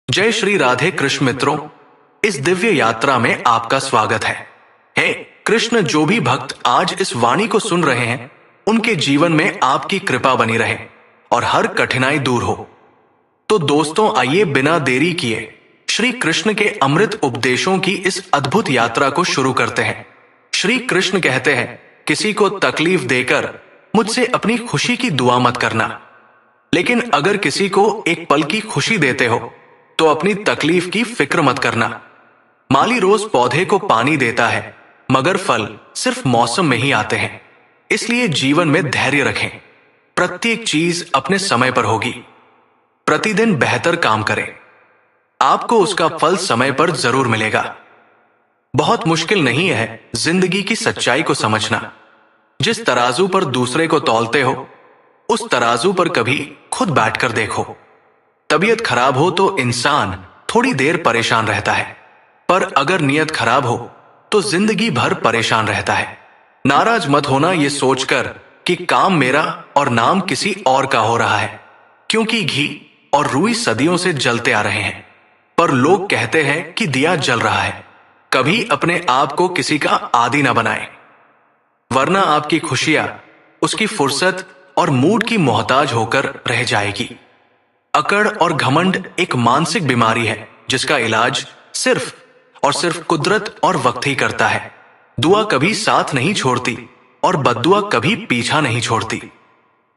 जय श्री राधे कृष्ण मित्रों, इस दिव्य यात्रा में आपका स्वागत है। हे कृष्ण, जो भी भक्त आज इस वाणी को सुन रहे हैं, उनके जीवन में आपकी कृपा बनी रहे और हर कठिनाई दूर हो। तो दोस्तों, आइए बिना देरी किए श्री कृष्ण के अमृत उपदेशों की इस अद्भुत यात्रा को शुरू करते हैं। श्री कृष्ण कहते हैं, किसी को तकलीफ देकर मुझसे अपनी खुशी की दुआ मत करना, लेकिन अगर किसी को एक पल की खुशी देते हो तो अपनी तकलीफ की फिक्र मत करना। माली रोज पौधे को पानी देता है, मगर फल सिर्फ मौसम में ही आते हैं। इसलिए जीवन में धैर्य रखें। प्रत्येक चीज अपने समय पर होगी। प्रतिदिन बेहतर काम करें, आपको उसका फल समय पर जरूर मिलेगा। बहुत मुश्किल नहीं है जिंदगी की सच्चाई को समझना। जिस तराजू पर दूसरे को तौलते हो, उस तराजू पर कभी खुद बैठकर देखो। तबीयत खराब हो तो इंसान थोड़ी देर परेशान रहता है, पर अगर नीयत खराब हो तो जिंदगी भर परेशान रहता है। नाराज मत होना ये सोचकर कि काम मेरा और नाम किसी और का हो रहा है, क्योंकि घी और रुई सदियों से जलते आ रहे हैं, पर लोग कहते हैं कि दिया जल रहा है। कभी अपने आप को किसी का आदी ना बनाए, वरना आपकी खुशियां उसकी फुर्सत और मूड की मोहताज होकर रह जाएगी। अकड़ और घमंड एक मानसिक बीमारी है जिसका इलाज सिर्फ और सिर्फ कुदरत और वक्त ही करता है। दुआ कभी साथ नहीं छोड़ती और बद्दुआ कभी पीछा नहीं छोड़ती।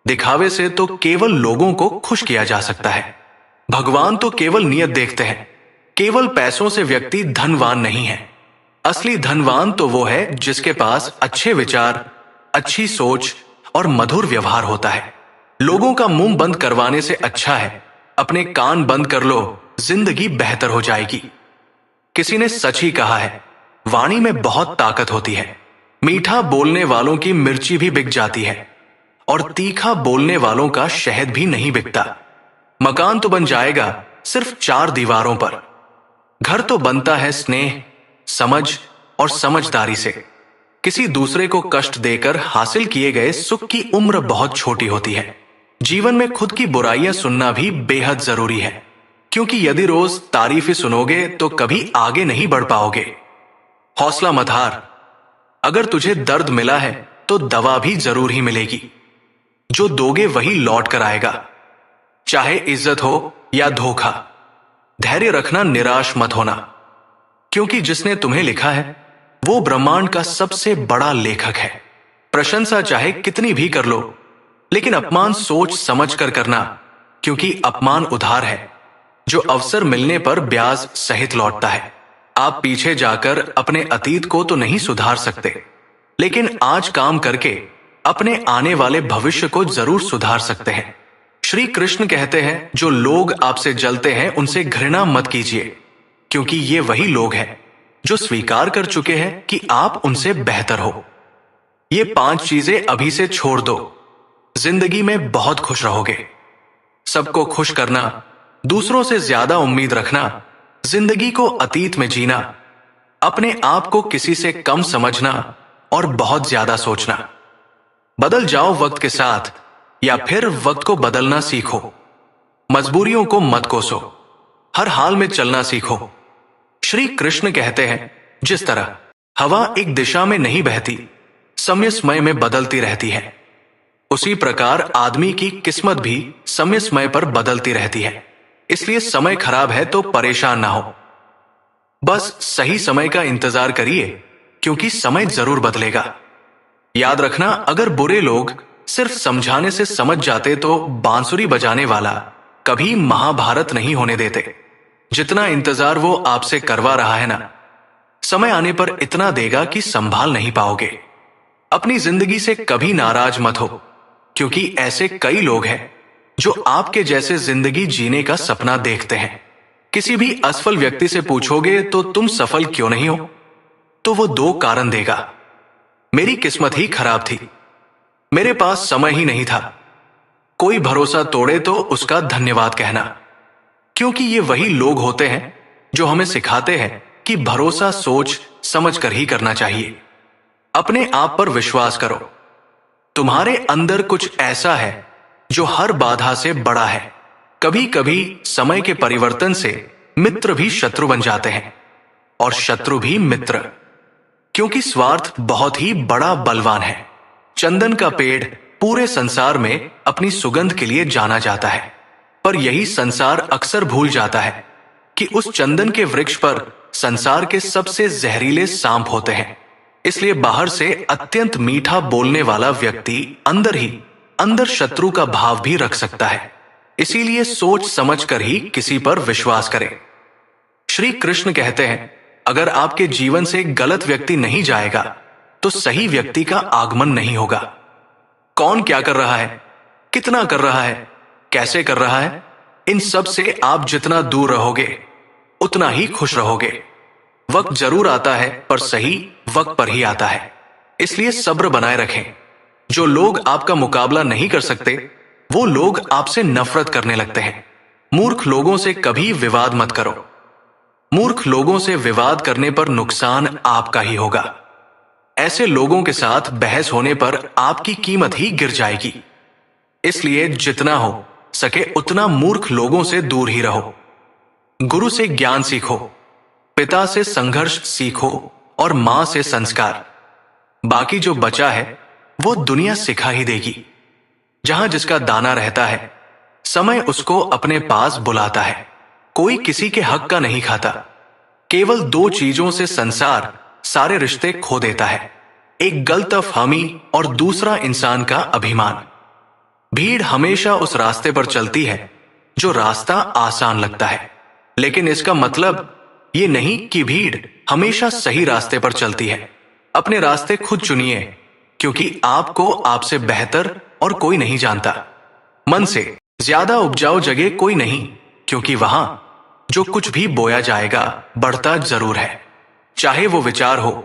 दिखावे से तो केवल लोगों को खुश किया जा सकता है। भगवान तो केवल नियत देखते हैं। केवल पैसों से व्यक्ति धनवान नहीं है। असली धनवान तो वो है जिसके पास अच्छे विचार, अच्छी सोच और मधुर व्यवहार होता है। लोगों का मुंह बंद करवाने से अच्छा है अपने कान बंद कर लो, जिंदगी बेहतर हो जाएगी। किसी ने सच ही कहा है, वाणी में बहुत ताकत होती है। मीठा बोलने वालों की मिर्ची भी बिक जाती है और तीखा बोलने वालों का शहद भी नहीं बिकता। मकान तो बन जाएगा सिर्फ 4 दीवारों पर। घर तो बनता है स्नेह, समझ और समझदारी से। किसी दूसरे को कष्ट देकर हासिल किए गए सुख की उम्र बहुत छोटी होती है। जीवन में खुद की बुराइयां सुनना भी बेहद जरूरी है, क्योंकि यदि रोज तारीफें सुनोगे तो कभी आगे नहीं बढ़ पाओगे। हौसला मत हार। अगर तुझे दर्द मिला है तो दवा भी जरूर ही मिलेगी। जो दोगे वही लौट कर आएगा, चाहे इज्जत हो या धोखा। धैर्य रखना, निराश मत होना, क्योंकि जिसने तुम्हें लिखा है वो ब्रह्मांड का सबसे बड़ा लेखक है। प्रशंसा चाहे कितनी भी कर लो, लेकिन अपमान सोच समझ कर करना, क्योंकि अपमान उधार है जो अवसर मिलने पर ब्याज सहित लौटता है। आप पीछे जाकर अपने अतीत को तो नहीं सुधार सकते, लेकिन आज काम करके अपने आने वाले भविष्य को जरूर सुधार सकते हैं। श्री कृष्ण कहते हैं, जो लोग आपसे जलते हैं उनसे घृणा मत कीजिए, क्योंकि ये वही लोग हैं जो स्वीकार कर चुके हैं कि आप उनसे बेहतर हो। ये 5 चीजें अभी से छोड़ दो, जिंदगी में बहुत खुश रहोगे। सबको खुश करना, दूसरों से ज्यादा उम्मीद रखना, जिंदगी को अतीत में जीना, अपने आप को किसी से कम समझना और बहुत ज्यादा सोचना। बदल जाओ वक्त के साथ, या फिर वक्त को बदलना सीखो। मजबूरियों को मत कोसो, हर हाल में चलना सीखो। श्री कृष्ण कहते हैं, जिस तरह हवा एक दिशा में नहीं बहती, समय समय में बदलती रहती है, उसी प्रकार आदमी की किस्मत भी समय समय पर बदलती रहती है। इसलिए समय खराब है तो परेशान ना हो, बस सही समय का इंतजार करिए, क्योंकि समय जरूर बदलेगा। याद रखना, अगर बुरे लोग सिर्फ समझाने से समझ जाते तो बांसुरी बजाने वाला कभी महाभारत नहीं होने देते। जितना इंतजार वो आपसे करवा रहा है ना, समय आने पर इतना देगा कि संभाल नहीं पाओगे। अपनी जिंदगी से कभी नाराज मत हो, क्योंकि ऐसे कई लोग हैं जो आपके जैसे जिंदगी जीने का सपना देखते हैं। किसी भी असफल व्यक्ति से पूछोगे तो तुम सफल क्यों नहीं हो, तो वो 2 कारण देगा। मेरी किस्मत ही खराब थी, मेरे पास समय ही नहीं था। कोई भरोसा तोड़े तो उसका धन्यवाद कहना, क्योंकि ये वही लोग होते हैं जो हमें सिखाते हैं कि भरोसा सोच समझ कर ही करना चाहिए। अपने आप पर विश्वास करो। तुम्हारे अंदर कुछ ऐसा है जो हर बाधा से बड़ा है। कभी कभी समय के परिवर्तन से मित्र भी शत्रु बन जाते हैं और शत्रु भी मित्र, क्योंकि स्वार्थ बहुत ही बड़ा बलवान है। चंदन का पेड़ पूरे संसार में अपनी सुगंध के लिए जाना जाता है, पर यही संसार अक्सर भूल जाता है कि उस चंदन के वृक्ष पर संसार के सबसे जहरीले सांप होते हैं। इसलिए बाहर से अत्यंत मीठा बोलने वाला व्यक्ति अंदर ही अंदर शत्रु का भाव भी रख सकता है। इसीलिए सोच समझकर ही किसी पर विश्वास करें। श्री कृष्ण कहते हैं, अगर आपके जीवन से गलत व्यक्ति नहीं जाएगा तो सही व्यक्ति का आगमन नहीं होगा। कौन क्या कर रहा है, कितना कर रहा है, कैसे कर रहा है, इन सब से आप जितना दूर रहोगे उतना ही खुश रहोगे। वक्त जरूर आता है, पर सही वक्त पर ही आता है। इसलिए सब्र बनाए रखें। जो लोग आपका मुकाबला नहीं कर सकते, वो लोग आपसे नफरत करने लगते हैं। मूर्ख लोगों से कभी विवाद मत करो। मूर्ख लोगों से विवाद करने पर नुकसान आपका ही होगा। ऐसे लोगों के साथ बहस होने पर आपकी कीमत ही गिर जाएगी। इसलिए जितना हो सके उतना मूर्ख लोगों से दूर ही रहो। गुरु से ज्ञान सीखो, पिता से संघर्ष सीखो और मां से संस्कार। बाकी जो बचा है वो दुनिया सिखा ही देगी। जहां जिसका दाना रहता है, समय उसको अपने पास बुलाता है। कोई किसी के हक का नहीं खाता। केवल दो चीजों से संसार सारे रिश्ते खो देता है, एक गलतफहमी और दूसरा इंसान का अभिमान। भीड़ हमेशा उस रास्ते पर चलती है जो रास्ता आसान लगता है, लेकिन इसका मतलब ये नहीं कि भीड़ हमेशा सही रास्ते पर चलती है। अपने रास्ते खुद चुनिए, क्योंकि आपको आपसे बेहतर और कोई नहीं जानता। मन से ज्यादा उपजाऊ जगह कोई नहीं, क्योंकि वहां जो कुछ भी बोया जाएगा बढ़ता जरूर है। चाहे वो विचार हो,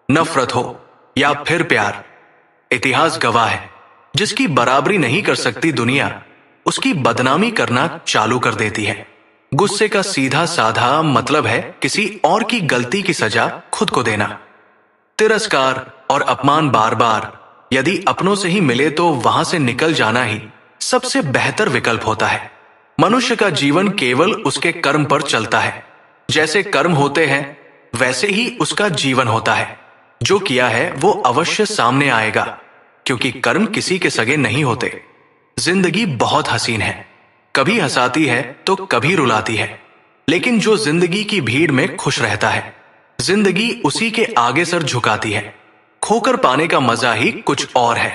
नफरत हो या फिर प्यार। इतिहास गवाह है, जिसकी बराबरी नहीं कर सकती दुनिया, उसकी बदनामी करना चालू कर देती है। गुस्से का सीधा साधा मतलब है किसी और की गलती की सजा खुद को देना। तिरस्कार और अपमान बार बार यदि अपनों से ही मिले तो वहां से निकल जाना ही सबसे बेहतर विकल्प होता है। मनुष्य का जीवन केवल उसके कर्म पर चलता है। जैसे कर्म होते हैं वैसे ही उसका जीवन होता है। जो किया है वो अवश्य सामने आएगा, क्योंकि कर्म किसी के सगे नहीं होते। जिंदगी बहुत हसीन है, कभी हंसाती है तो कभी रुलाती है, लेकिन जो जिंदगी की भीड़ में खुश रहता है, जिंदगी उसी के आगे सर झुकाती है। खोकर पाने का मजा ही कुछ और है,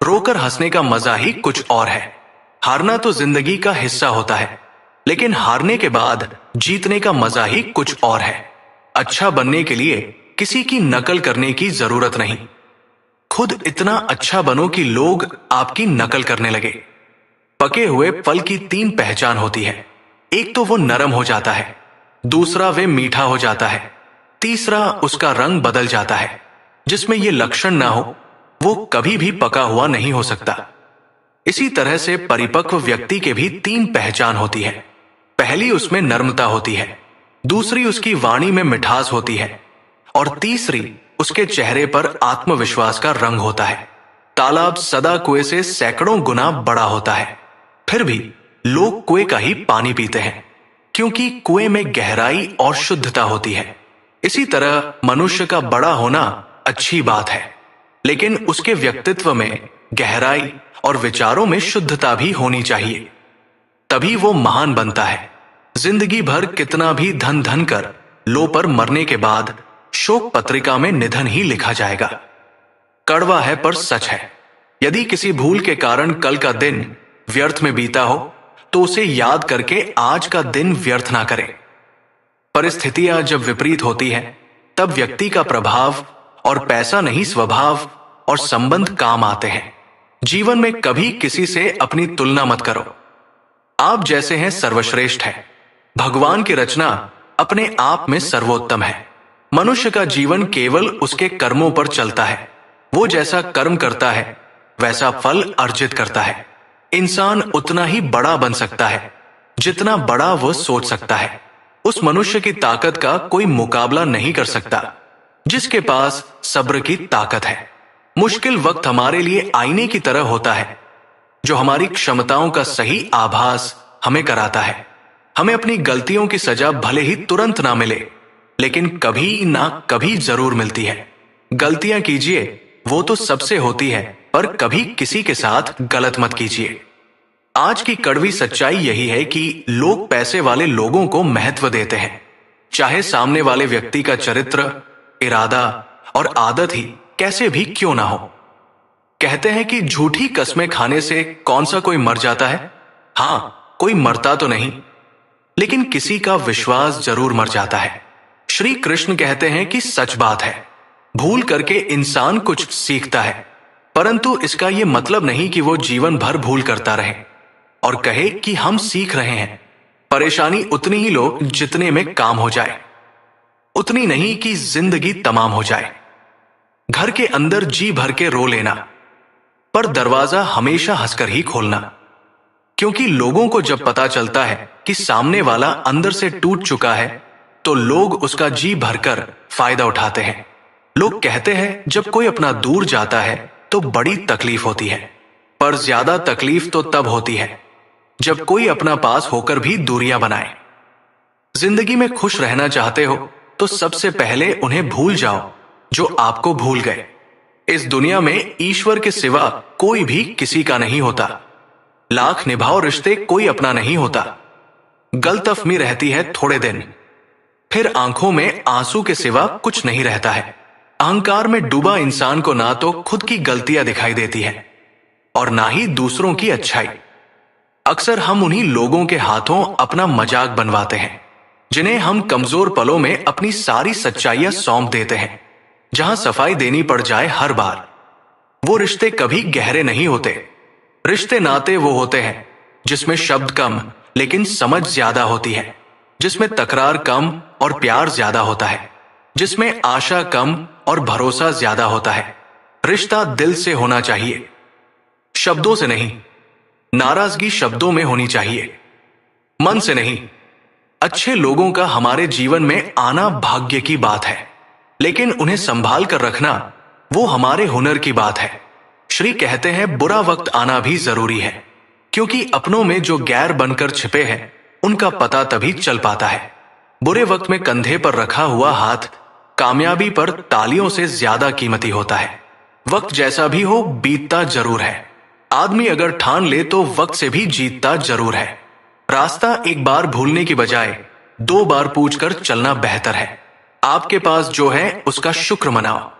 रोकर हंसने का मजा ही कुछ और है। हारना तो जिंदगी का हिस्सा होता है, लेकिन हारने के बाद जीतने का मजा ही कुछ और है। अच्छा बनने के लिए किसी की नकल करने की जरूरत नहीं। खुद इतना अच्छा बनो कि लोग आपकी नकल करने लगे। पके हुए फल की तीन पहचान होती है। एक तो वो नरम हो जाता है, दूसरा वे मीठा हो जाता है, तीसरा उसका रंग बदल जाता है। जिसमें ये लक्षण ना हो वो कभी भी पका हुआ नहीं हो सकता। इसी तरह से परिपक्व व्यक्ति के भी तीन पहचान होती है। पहली उसमें नर्मता होती है, दूसरी उसकी वाणी में मिठास होती है और तीसरी उसके चेहरे पर आत्मविश्वास का रंग होता है। तालाब सदा कुएं से सैकड़ों गुना बड़ा होता है, फिर भी लोग कुएं का ही पानी पीते हैं, क्योंकि कुएं में गहराई और शुद्धता होती है। इसी तरह मनुष्य का बड़ा होना अच्छी बात है, लेकिन उसके व्यक्तित्व में गहराई और विचारों में शुद्धता भी होनी चाहिए, तभी वो महान बनता है। जिंदगी भर कितना भी धन धन कर लो, पर मरने के बाद शोक पत्रिका में निधन ही लिखा जाएगा। कड़वा है पर सच है। यदि किसी भूल के कारण कल का दिन व्यर्थ में बीता हो तो उसे याद करके आज का दिन व्यर्थ ना करें। परिस्थितियां जब विपरीत होती हैं, तब व्यक्ति का प्रभाव और पैसा नहीं स्वभाव और संबंध काम आते हैं। जीवन में कभी किसी से अपनी तुलना मत करो। आप जैसे हैं सर्वश्रेष्ठ है। भगवान की रचना अपने आप में सर्वोत्तम है। मनुष्य का जीवन केवल उसके कर्मों पर चलता है। वो जैसा कर्म करता है वैसा फल अर्जित करता है। इंसान उतना ही बड़ा बन सकता है जितना बड़ा वह सोच सकता है। उस मनुष्य की ताकत का कोई मुकाबला नहीं कर सकता जिसके पास सब्र की ताकत है। मुश्किल वक्त हमारे लिए आईने की तरह होता है, जो हमारी क्षमताओं का सही आभास हमें कराता है। हमें अपनी गलतियों की सजा भले ही तुरंत ना मिले, लेकिन कभी ना कभी जरूर मिलती है। गलतियां कीजिए, वो तो सबसे होती है, पर कभी किसी के साथ गलत मत कीजिए। आज की कड़वी सच्चाई यही है कि लोग पैसे वाले लोगों को महत्व देते हैं, चाहे सामने वाले व्यक्ति का चरित्र, इरादा और आदत ही कैसे भी क्यों ना हो। कहते हैं कि झूठी कस्में खाने से कौन सा कोई मर जाता है? हाँ, कोई मरता तो नहीं, लेकिन किसी का विश्वास जरूर मर जाता है। श्री कृष्ण कहते हैं कि सच बात है, भूल करके इंसान कुछ सीखता है, परंतु इसका यह मतलब नहीं कि वो जीवन भर भूल करता रहे और कहे कि हम सीख रहे हैं। परेशानी उतनी ही लो जितने में काम हो जाए, उतनी नहीं कि जिंदगी तमाम हो जाए। घर के अंदर जी भर के रो लेना, पर दरवाजा हमेशा हंसकर ही खोलना, क्योंकि लोगों को जब पता चलता है कि सामने वाला अंदर से टूट चुका है, तो लोग उसका जी भरकर फायदा उठाते हैं। लोग कहते हैं जब कोई अपना दूर जाता है तो बड़ी तकलीफ होती है, पर ज्यादा तकलीफ तो तब होती है जब कोई अपना पास होकर भी दूरियां बनाए। जिंदगी में खुश रहना चाहते हो तो सबसे पहले उन्हें भूल जाओ जो आपको भूल गए। इस दुनिया में ईश्वर के सिवा कोई भी किसी का नहीं होता। लाख निभाओ रिश्ते, कोई अपना नहीं होता। गलतफहमी रहती है थोड़े दिन, फिर आंखों में आंसू के सिवा कुछ नहीं रहता है। अहंकार में डूबा इंसान को ना तो खुद की गलतियां दिखाई देती है और ना ही दूसरों की अच्छाई। अक्सर हम उन्हीं लोगों के हाथों अपना मजाक बनवाते हैं जिन्हें हम कमजोर पलों में अपनी सारी सच्चाइयां सौंप देते हैं। जहां सफाई देनी पड़ जाए हर बार, वो रिश्ते कभी गहरे नहीं होते। रिश्ते नाते वो होते हैं जिसमें शब्द कम लेकिन समझ ज्यादा होती है, जिसमें तकरार कम और प्यार ज्यादा होता है, जिसमें आशा कम और भरोसा ज्यादा होता है। रिश्ता दिल से होना चाहिए, शब्दों से नहीं। नाराजगी शब्दों में होनी चाहिए, मन से नहीं। अच्छे लोगों का हमारे जीवन में आना भाग्य की बात है, लेकिन उन्हें संभाल कर रखना वो हमारे हुनर की बात है। श्री कहते हैं बुरा वक्त आना भी जरूरी है, क्योंकि अपनों में जो गैर बनकर छिपे हैं उनका पता तभी चल पाता है। बुरे वक्त में कंधे पर रखा हुआ हाथ कामयाबी पर तालियों से ज्यादा कीमती होता है। वक्त जैसा भी हो बीतता जरूर है। आदमी अगर ठान ले तो वक्त से भी जीतता जरूर है। रास्ता एक बार भूलने की बजाय 2 बार पूछकर चलना बेहतर है। आपके पास जो है उसका शुक्र मनाओ।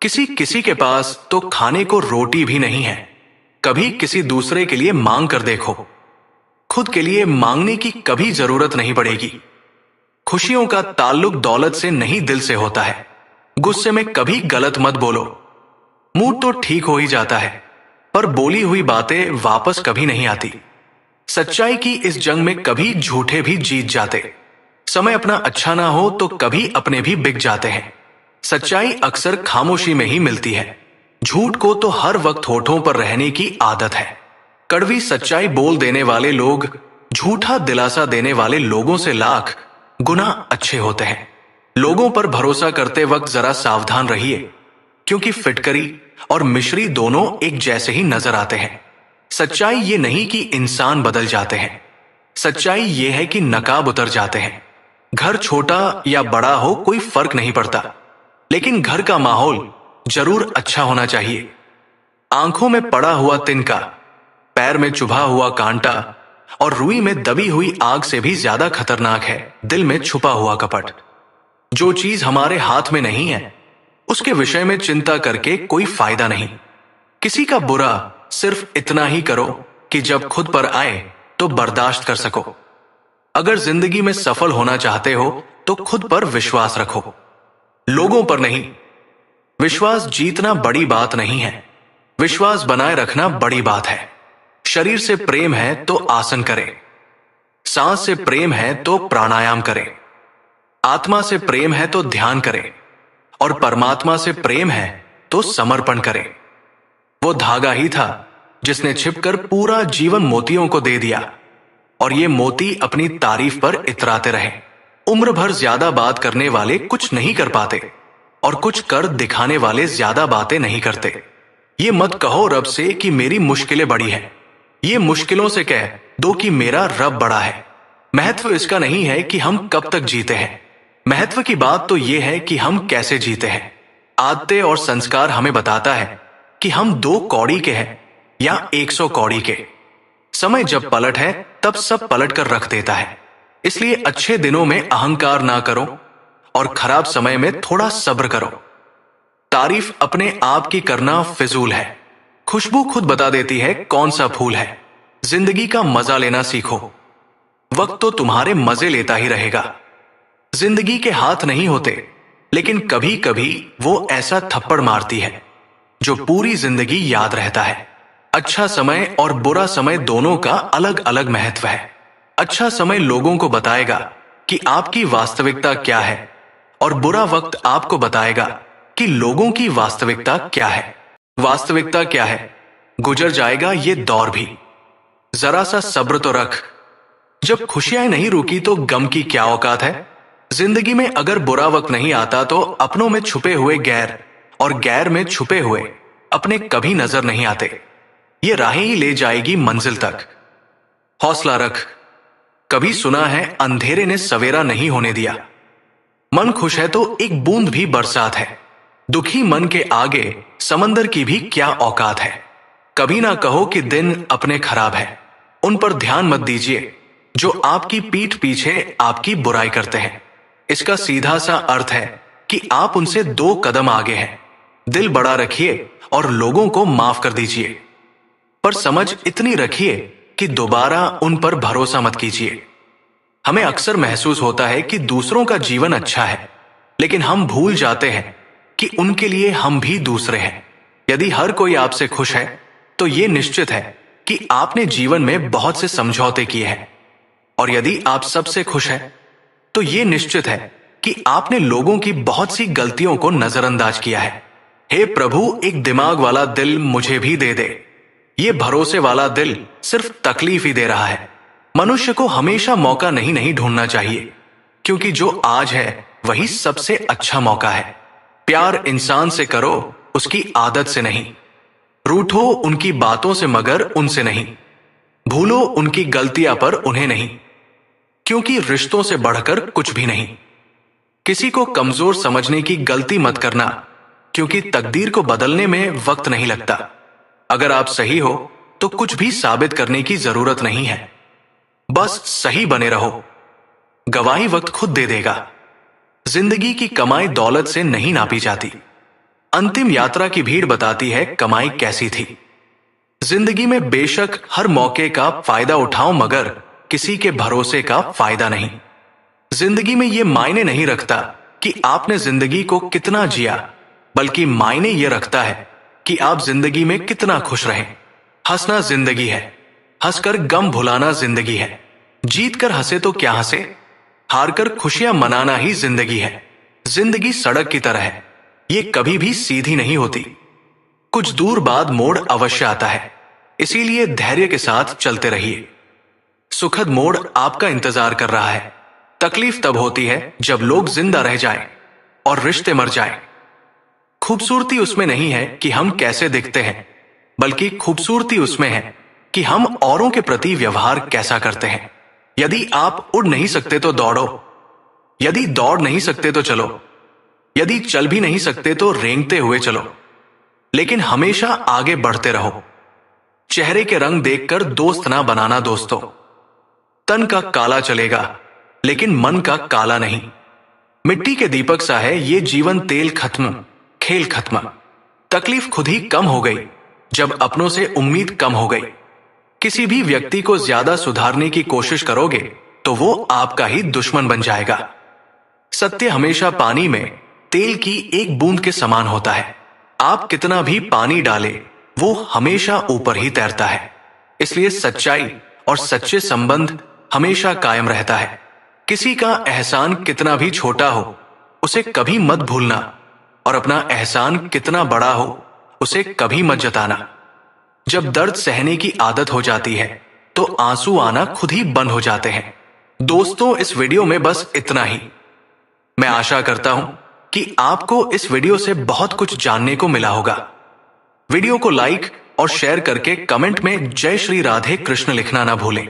किसी किसी के पास तो खाने को रोटी भी नहीं है। कभी किसी दूसरे के लिए मांग कर देखो, खुद के लिए मांगने की कभी जरूरत नहीं पड़ेगी। खुशियों का ताल्लुक दौलत से नहीं दिल से होता है। गुस्से में कभी गलत मत बोलो। मूड तो ठीक हो ही जाता है, पर बोली हुई बातें वापस कभी नहीं आती। सच्चाई की इस जंग में कभी झूठे भी जीत जाते। समय अपना अच्छा ना हो तो कभी अपने भी बिक जाते हैं। सच्चाई अक्सर खामोशी में ही मिलती है। झूठ को तो हर वक्त होठों पर रहने की आदत है। कड़वी सच्चाई बोल देने वाले लोग झूठा दिलासा देने वाले लोगों से लाख गुना अच्छे होते हैं। लोगों पर भरोसा करते वक्त जरा सावधान रहिए, क्योंकि फिटकरी और मिश्री दोनों एक जैसे ही नजर आते हैं। सच्चाई ये नहीं कि इंसान बदल जाते हैं, सच्चाई ये है कि नकाब उतर जाते हैं। घर छोटा या बड़ा हो कोई फर्क नहीं पड़ता, लेकिन घर का माहौल जरूर अच्छा होना चाहिए। आंखों में पड़ा हुआ तिनका, पैर में चुभा हुआ कांटा और रुई में दबी हुई आग से भी ज्यादा खतरनाक है दिल में छुपा हुआ कपट। जो चीज हमारे हाथ में नहीं है उसके विषय में चिंता करके कोई फायदा नहीं। किसी का बुरा सिर्फ इतना ही करो कि जब खुद पर आए तो बर्दाश्त कर सको। अगर जिंदगी में सफल होना चाहते हो तो खुद पर विश्वास रखो, लोगों पर नहीं। विश्वास जीतना बड़ी बात नहीं है, विश्वास बनाए रखना बड़ी बात है। शरीर से प्रेम है तो आसन करें, सांस से प्रेम है तो प्राणायाम करें, आत्मा से प्रेम है तो ध्यान करें और परमात्मा से प्रेम है तो समर्पण करें। वो धागा ही था जिसने छिपकर पूरा जीवन मोतियों को दे दिया, और ये मोती अपनी तारीफ पर इतराते रहे। उम्र भर ज्यादा बात करने वाले कुछ नहीं कर पाते, और कुछ कर दिखाने वाले ज्यादा बातें नहीं करते। ये मत कहो रब से कि मेरी मुश्किलें बड़ी हैं, ये मुश्किलों से कह दो कि मेरा रब बड़ा है। महत्व इसका नहीं है कि हम कब तक जीते हैं, महत्व की बात तो यह है कि हम कैसे जीते हैं। आदतें और संस्कार हमें बताता है कि हम 2 कौड़ी के हैं या 100 कौड़ी के। समय जब पलट है तब सब पलट कर रख देता है। इसलिए अच्छे दिनों में अहंकार ना करो और खराब समय में थोड़ा सब्र करो। तारीफ अपने आप की करना फिजूल है। खुशबू खुद बता देती है कौन सा फूल है। जिंदगी का मजा लेना सीखो। वक्त तो तुम्हारे मजे लेता ही रहेगा। जिंदगी के हाथ नहीं होते, लेकिन कभी कभी वो ऐसा थप्पड़ मारती है जो पूरी जिंदगी याद रहता है। अच्छा समय और बुरा समय दोनों का अलग अलग महत्व है। अच्छा समय लोगों को बताएगा कि आपकी वास्तविकता क्या है और बुरा वक्त आपको बताएगा कि लोगों की वास्तविकता क्या है। वास्तविकता क्या है? गुजर जाएगा ये दौर भी, जरा सा सब्र तो रख। जब खुशियां नहीं रुकी तो गम की क्या औकात है। जिंदगी में अगर बुरा वक्त नहीं आता तो अपनों में छुपे हुए गैर और गैर में छुपे हुए अपने कभी नजर नहीं आते। ये राहें ही ले जाएगी मंजिल तक। हौसला रख। कभी सुना है अंधेरे ने सवेरा नहीं होने दिया। मन खुश है तो एक बूंद भी बरसात है। दुखी मन के आगे समंदर की भी क्या औकात है। कभी ना कहो कि दिन अपने खराब है। उन पर ध्यान मत दीजिए जो आपकी पीठ पीछे आपकी बुराई करते हैं। इसका सीधा सा अर्थ है कि आप उनसे 2 कदम आगे हैं। दिल बड़ा रखिए और लोगों को माफ कर दीजिए, पर समझ इतनी रखिए कि दोबारा उन पर भरोसा मत कीजिए। हमें अक्सर महसूस होता है कि दूसरों का जीवन अच्छा है, लेकिन हम भूल जाते हैं कि उनके लिए हम भी दूसरे हैं। यदि हर कोई आपसे खुश है तो यह निश्चित है कि आपने जीवन में बहुत से समझौते किए हैं, और यदि आप सबसे खुश हैं तो यह निश्चित है कि आपने लोगों की बहुत सी गलतियों को नजरअंदाज किया है। हे प्रभु, एक दिमाग वाला दिल मुझे भी दे दे। ये भरोसे वाला दिल सिर्फ तकलीफ ही दे रहा है। मनुष्य को हमेशा मौका नहीं ढूंढना चाहिए, क्योंकि जो आज है वही सबसे अच्छा मौका है। प्यार इंसान से करो, उसकी आदत से नहीं। रूठो उनकी बातों से मगर उनसे नहीं। भूलो उनकी गलतियां पर उन्हें नहीं, क्योंकि रिश्तों से बढ़कर कुछ भी नहीं। किसी को कमजोर समझने की गलती मत करना, क्योंकि तकदीर को बदलने में वक्त नहीं लगता। अगर आप सही हो तो कुछ भी साबित करने की जरूरत नहीं है। बस सही बने रहो। गवाही वक्त खुद दे देगा। जिंदगी की कमाई दौलत से नहीं नापी जाती। अंतिम यात्रा की भीड़ बताती है कमाई कैसी थी। जिंदगी में बेशक हर मौके का फायदा उठाओ, मगर किसी के भरोसे का फायदा नहीं। जिंदगी में यह मायने नहीं रखता कि आपने जिंदगी को कितना जिया, बल्कि मायने यह रखता है कि आप जिंदगी में कितना खुश रहें। हंसना जिंदगी है, हंसकर गम भुलाना जिंदगी है। जीत कर हंसे तो क्या हंसे, हारकर खुशियां मनाना ही जिंदगी है। जिंदगी सड़क की तरह है, ये कभी भी सीधी नहीं होती। कुछ दूर बाद मोड़ अवश्य आता है, इसीलिए धैर्य के साथ चलते रहिए। सुखद मोड़ आपका इंतजार कर रहा है। तकलीफ तब होती है जब लोग जिंदा रह जाएं और रिश्ते मर जाएं। खूबसूरती उसमें नहीं है कि हम कैसे दिखते हैं, बल्कि खूबसूरती उसमें है कि हम औरों के प्रति व्यवहार कैसा करते हैं। यदि आप उड़ नहीं सकते तो दौड़ो, यदि दौड़ नहीं सकते तो चलो, यदि चल भी नहीं सकते तो रेंगते हुए चलो, लेकिन हमेशा आगे बढ़ते रहो। चेहरे के रंग देखकर दोस्त ना बनाना दोस्तों। तन का काला चलेगा, लेकिन मन का काला नहीं। मिट्टी के दीपक सा है ये जीवन, तेल खत्म, खेल खत्म। तकलीफ खुद ही कम हो गई जब अपनों से उम्मीद कम हो गई। किसी भी व्यक्ति को ज्यादा सुधारने की कोशिश करोगे तो वो आपका ही दुश्मन बन जाएगा। सत्य हमेशा पानी में तेल की एक बूंद के समान होता है। आप कितना भी पानी डाले वो हमेशा ऊपर ही तैरता है। इसलिए सच्चाई और सच्चे संबंध हमेशा कायम रहता है। किसी का एहसान कितना भी छोटा हो उसे कभी मत भूलना, और अपना एहसान कितना बड़ा हो उसे कभी मत जताना। जब दर्द सहने की आदत हो जाती है तो आंसू आना खुद ही बंद हो जाते हैं। दोस्तों, इस वीडियो में बस इतना ही। मैं आशा करता हूं कि आपको इस वीडियो से बहुत कुछ जानने को मिला होगा। वीडियो को लाइक और शेयर करके कमेंट में जय श्री राधे कृष्ण लिखना ना भूलें।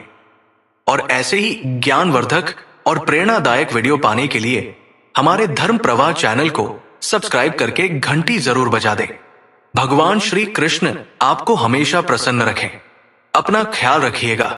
और ऐसे ही ज्ञानवर्धक और प्रेरणादायक वीडियो पाने के लिए हमारे धर्म प्रवाह चैनल को सब्सक्राइब करके घंटी जरूर बजा दें। भगवान श्री कृष्ण आपको हमेशा प्रसन्न रखें। अपना ख्याल रखिएगा।